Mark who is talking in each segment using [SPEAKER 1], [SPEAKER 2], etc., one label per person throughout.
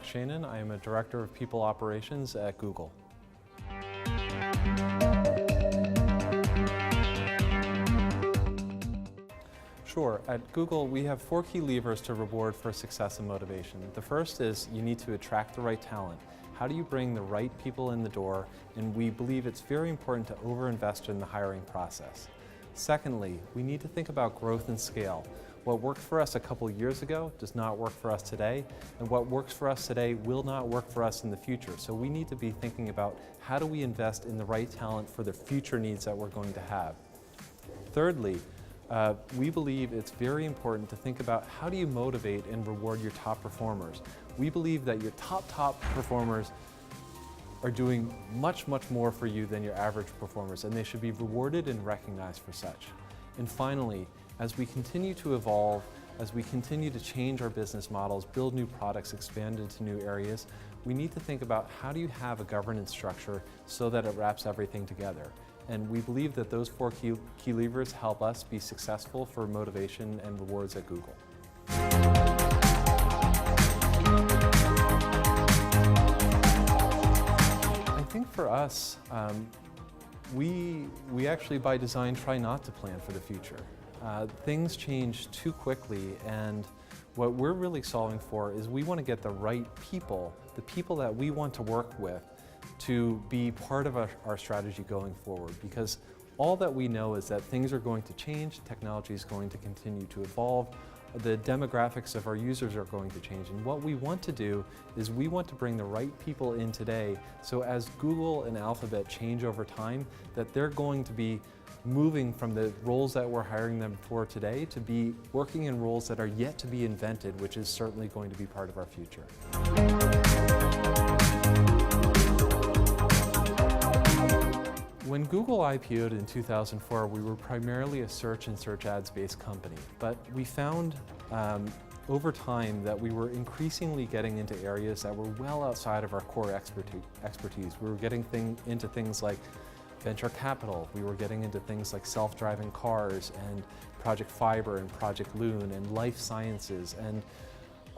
[SPEAKER 1] Marc Schoenen. I am a Director of People Operations at Google. Sure. At Google, we have 4 key levers to reward for success and motivation. The first is you need to attract the right talent. How do you bring the right people in the door? And we believe it's very important to overinvest in the hiring process. Secondly, we need to think about growth and scale. What worked for us a couple years ago does not work for us today, and what works for us today will not work for us in the future. So we need to be thinking about how do we invest in the right talent for the future needs that we're going to have. Thirdly, we believe it's very important to think about how do you motivate and reward your top performers. We believe that your top performers are doing much more for you than your average performers, and they should be rewarded and recognized for such. And finally, as we continue to evolve, as we continue to change our business models, build new products, expand into new areas, we need to think about how do you have a governance structure so that it wraps everything together. And we believe that those 4 key levers help us be successful for motivation and rewards at Google. I think for us, we actually by design try not to plan for the future. Things change too quickly, and what we're really solving for is we want to get the right people, the people that we want to work with, to be part of our strategy going forward, because all that we know is that things are going to change, technology is going to continue to evolve, the demographics of our users are going to change, and what we want to do is we want to bring the right people in today, so as Google and Alphabet change over time, that they're going to be moving from the roles that we're hiring them for today to be working in roles that are yet to be invented, which is certainly going to be part of our future. When Google IPO'd in 2004, we were primarily a search and search ads-based company, but we found over time that we were increasingly getting into areas that were well outside of our core expertise. We were getting into things like venture capital, we were getting into things like self-driving cars and Project Fiber and Project Loon and life sciences. And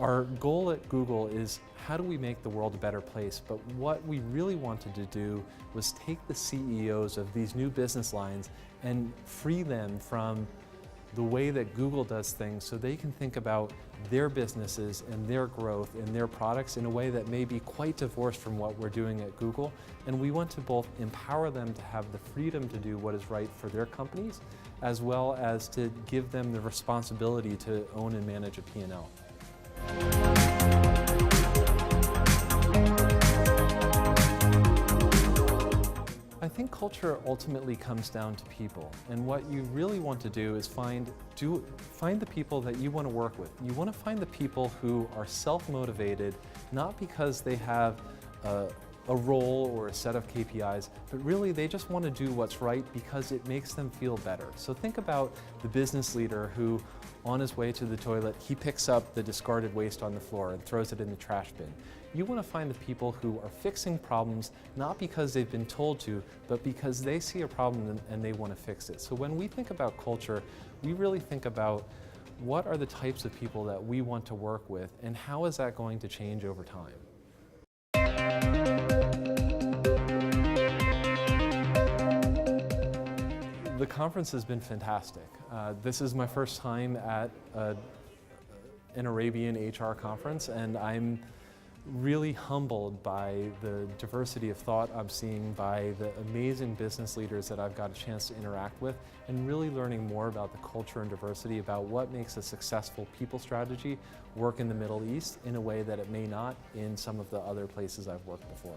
[SPEAKER 1] our goal at Google is how do we make the world a better place, but what we really wanted to do was take the CEOs of these new business lines and free them from the way that Google does things so they can think about their businesses and their growth and their products in a way that may be quite divorced from what we're doing at Google. And we want to both empower them to have the freedom to do what is right for their companies, as well as to give them the responsibility to own and manage a P&L. I think culture ultimately comes down to people, and what you really want to do is find the people that you want to work with. You want to find the people who are self-motivated, not because they have a role or a set of KPIs, but really they just want to do what's right because it makes them feel better. So think about the business leader who, on his way to the toilet, he picks up the discarded waste on the floor and throws it in the trash bin. You want to find the people who are fixing problems not because they've been told to, but because they see a problem and they want to fix it. So when we think about culture, we really think about what are the types of people that we want to work with and how is that going to change over time. The conference has been fantastic. This is my first time at an Arabian HR conference, and I'm really humbled by the diversity of thought I'm seeing, by the amazing business leaders that I've got a chance to interact with, and really learning more about the culture and diversity, about what makes a successful people strategy work in the Middle East in a way that it may not in some of the other places I've worked before.